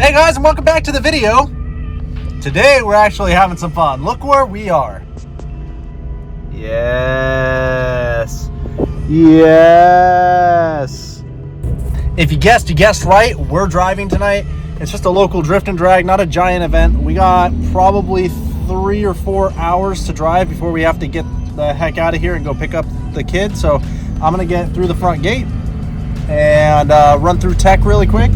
Hey guys, and welcome back to the video. Today we're actually having some fun. Look where we are. Yes. If you guessed right. We're driving tonight. It's just a local drift and drag, not a giant event. We got probably 3 or 4 hours to drive before we have to get the heck out of here and go pick up the kids. So I'm gonna get through the front gate and run through tech really quick.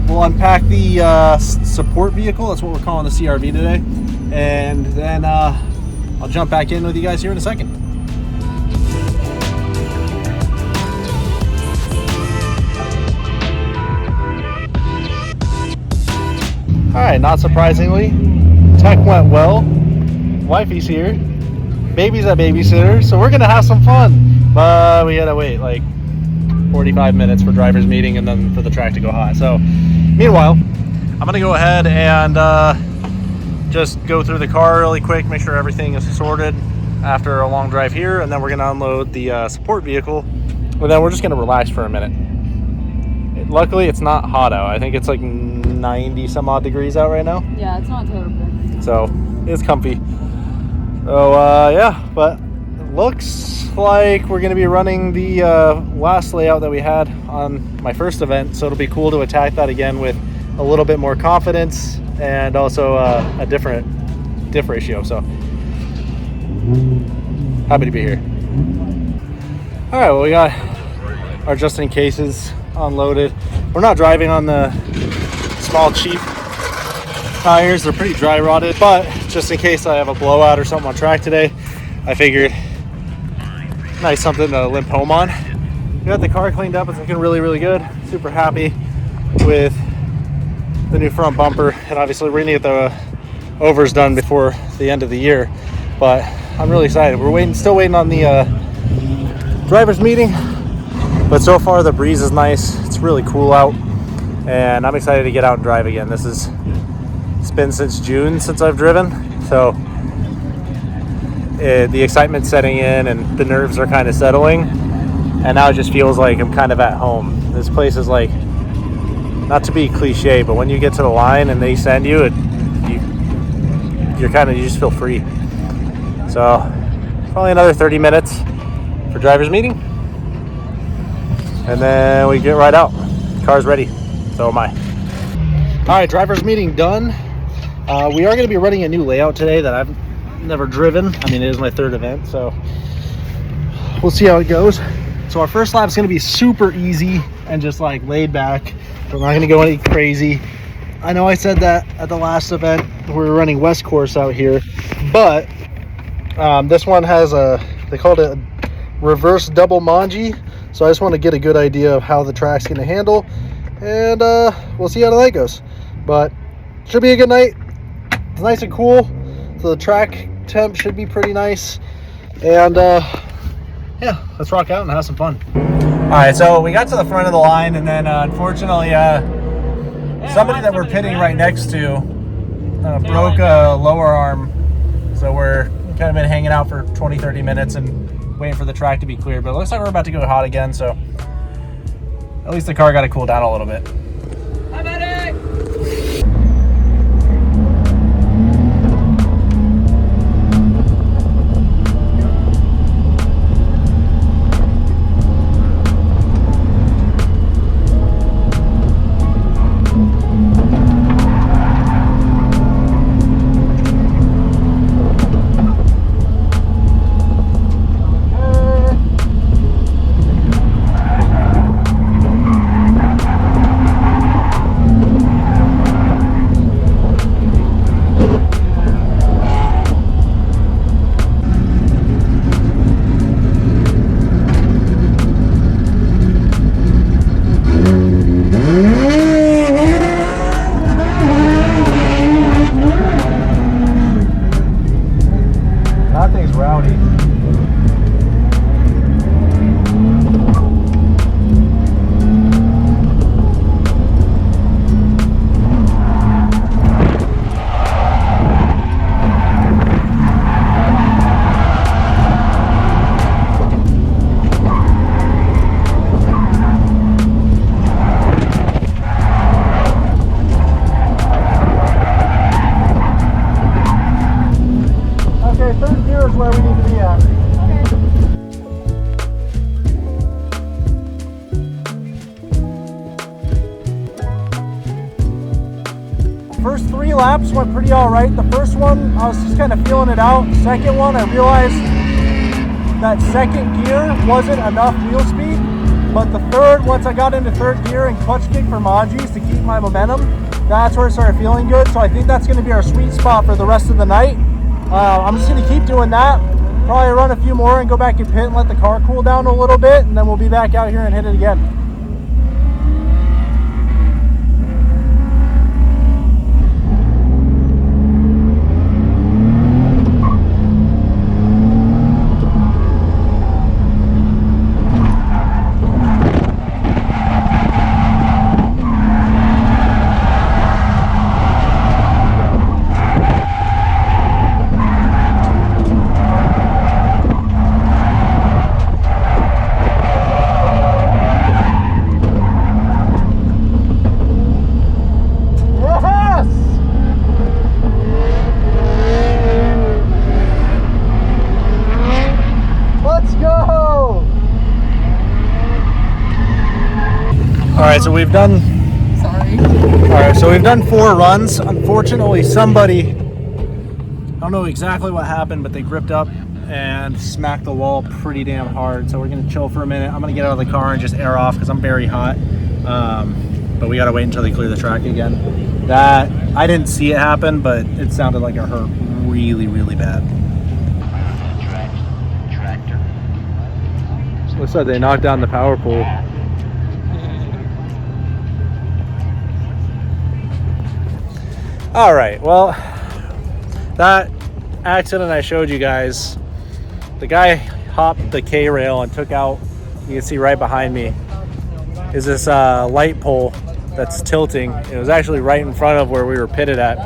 We'll unpack the support vehicle. That's what we're calling the CRV today. And then I'll jump back in with you guys here in a second. All right, not surprisingly, tech went well. Wifey's here. Baby's a babysitter, so we're gonna have some fun. But we had to wait like 45 minutes for driver's meeting and then for the track to go hot. So meanwhile, I'm gonna go ahead and just go through the car really quick, make sure everything is sorted after a long drive here, and then we're gonna unload the support vehicle, and then we're just gonna relax for a minute. Luckily, it's not hot out. I think it's like 90 some odd degrees out right now. Yeah, it's not terrible. So it's comfy. So yeah, but it looks like we're gonna be running the last layout that we had on my first event, so it'll be cool to attack that again with a little bit more confidence and also a different diff ratio. So happy to be here. All right, well, we got our just in cases unloaded. We're not driving on the small cheap tires, they're pretty dry rotted, but just in case I have a blowout or something on track today, I figured nice something to limp home on. We got the car cleaned up. It's looking really good. Super happy with the new front bumper, and obviously we're gonna get the overs done before the end of the year, but I'm really excited. We're still waiting on the driver's meeting, but so far the breeze is nice. It's really cool out, and I'm excited to get out and drive again. It's been since June since I've driven, so the excitement's setting in and the nerves are kind of settling, and now it just feels like I'm kind of at home. This place is like, not to be cliche, but when you get to the line and they send you, you just feel free. So probably another 30 minutes for driver's meeting, and then we get right out. Car's ready, so am I. All right, driver's meeting done. We are going to be running a new layout today that I've never driven. I mean, it is my third event, so we'll see how it goes. So our first lap is going to be super easy and just like laid back. We're not going to go any crazy. I know I said that at the last event we were running West Course out here, but this one has they called it a reverse double manji, so I just want to get a good idea of how the track's going to handle, and we'll see how that goes. But should be a good night. It's nice and cool, so the track temp should be pretty nice, and yeah, let's rock out and have some fun. All right, so we got to the front of the line, and then unfortunately somebody that we're pitting right next to broke a lower arm, so we're kind of been hanging out for 20-30 minutes and waiting for the track to be clear, but it looks like we're about to go hot again, so at least the car got to cool down a little bit. Hi, buddy. first 3 laps went pretty all right. The first one, I was just kind of feeling it out. Second one, I realized that second gear wasn't enough wheel speed. But the third, once I got into third gear and clutch kick for Majis to keep my momentum, that's where it started feeling good. So I think that's going to be our sweet spot for the rest of the night. I'm just going to keep doing that. Probably run a few more and go back and pit and let the car cool down a little bit, and then we'll be back out here and hit it again. So we've done. Sorry. All right, so we've done 4 runs. Unfortunately, somebody, I don't know exactly what happened, but they gripped up and smacked the wall pretty damn hard. So we're gonna chill for a minute. I'm gonna get out of the car and just air off because I'm very hot. But we gotta wait until they clear the track again. That I didn't see it happen, but it sounded like it hurt really, really bad. Looks like they knocked down the power pole. All right, well, that accident I showed you guys, the guy hopped the K-rail and took out, you can see right behind me, is this light pole that's tilting. It was actually right in front of where we were pitted at.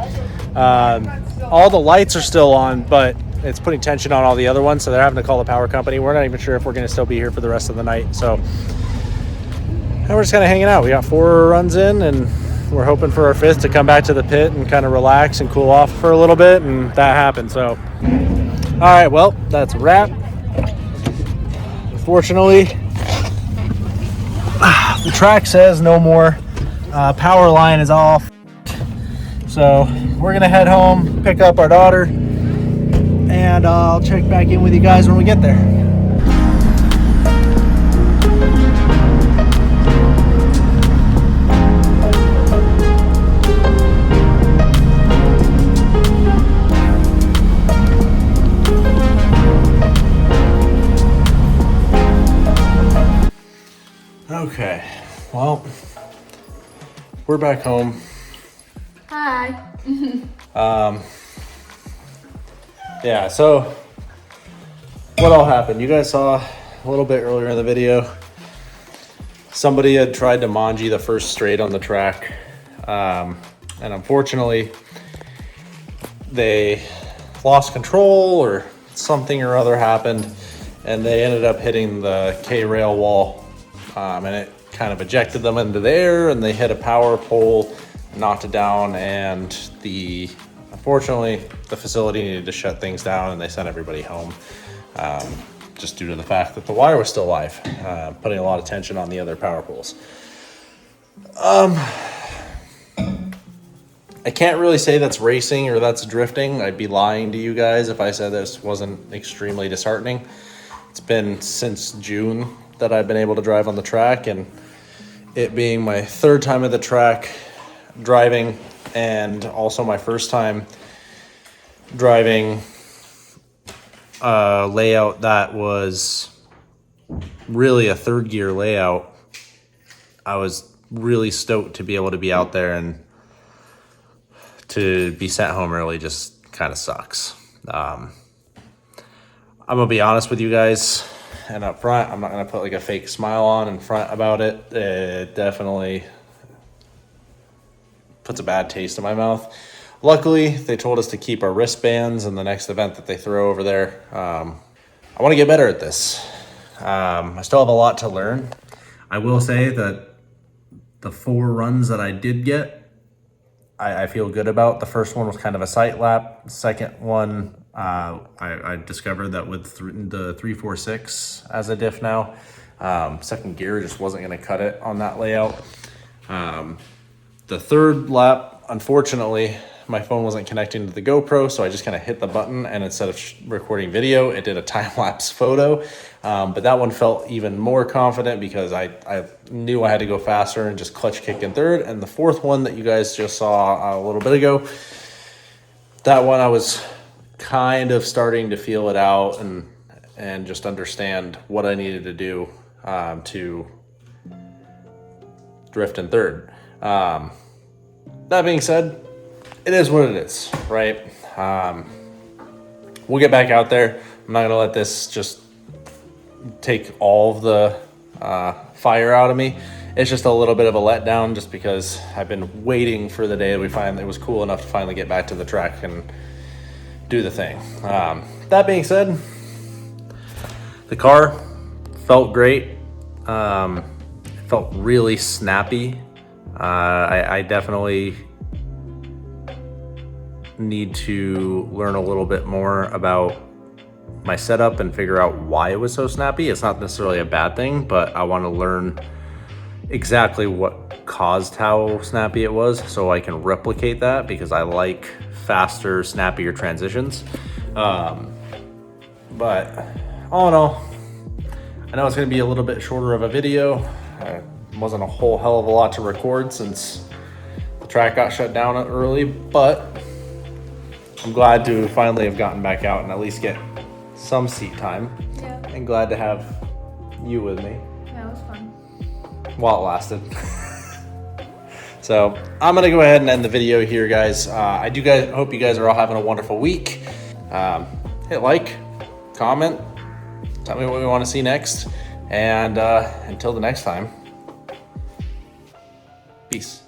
All the lights are still on, but it's putting tension on all the other ones, so they're having to call the power company. We're not even sure if we're gonna still be here for the rest of the night, so. And we're just kind of hanging out. We got 4 runs in, and we're hoping for our 5th to come back to the pit and kind of relax and cool off for a little bit, and that happened. So, all right, well, that's a wrap. Unfortunately, the track says no more. Power line is off. So we're gonna head home, pick up our daughter, and I'll check back in with you guys when we get there. Okay, well, we're back home. Hi. Yeah, so what all happened? You guys saw a little bit earlier in the video, somebody had tried to manji the first straight on the track. And unfortunately, they lost control or something or other happened, and they ended up hitting the K-rail wall. And it kind of ejected them into the air, and they hit a power pole, knocked it down, and unfortunately the facility needed to shut things down, and they sent everybody home, just due to the fact that the wire was still live, putting a lot of tension on the other power poles. I can't really say that's racing or that's drifting. I'd be lying to you guys if I said this wasn't extremely disheartening. It's been since June that I've been able to drive on the track, and it being my 3rd time at the track driving, and also my first time driving a layout that was really a 3rd gear layout. I was really stoked to be able to be out there, and to be sent home early just kind of sucks. I'm gonna be honest with you guys, and up front, I'm not gonna put like a fake smile on in front about it. It definitely puts a bad taste in my mouth. Luckily, they told us to keep our wristbands in the next event that they throw over there. I want to get better at this. I still have a lot to learn. I will say that the 4 runs that I did get, I feel good about. The first one was kind of a sight lap. The second one, I discovered that with the 346 as a diff now, second gear just wasn't going to cut it on that layout. The third lap, unfortunately, my phone wasn't connecting to the GoPro, so I just kind of hit the button, and instead of recording video, it did a time-lapse photo. But that one felt even more confident because I knew I had to go faster and just clutch kick in third. And the fourth one that you guys just saw a little bit ago, that one I was kind of starting to feel it out and just understand what I needed to do to drift in third. That being said, it is what it is, right? We'll get back out there. I'm not gonna let this just take all of the fire out of me. It's just a little bit of a letdown just because I've been waiting for the day it was cool enough to finally get back to the track and do the thing. That being said, the car felt great. It felt really snappy. I definitely need to learn a little bit more about my setup and figure out why it was so snappy. It's not necessarily a bad thing, but I want to learn exactly what caused how snappy it was so I can replicate that, because I like faster, snappier transitions. But all in all, I know it's going to be a little bit shorter of a video. It wasn't a whole hell of a lot to record since the track got shut down early, but I'm glad to finally have gotten back out and at least get some seat time. Yeah. And glad to have you with me Yeah, it was fun. while it lasted. So I'm gonna go ahead and end the video here, guys. Hope you guys are all having a wonderful week. Hit like, comment, tell me what we want to see next, and until the next time, peace.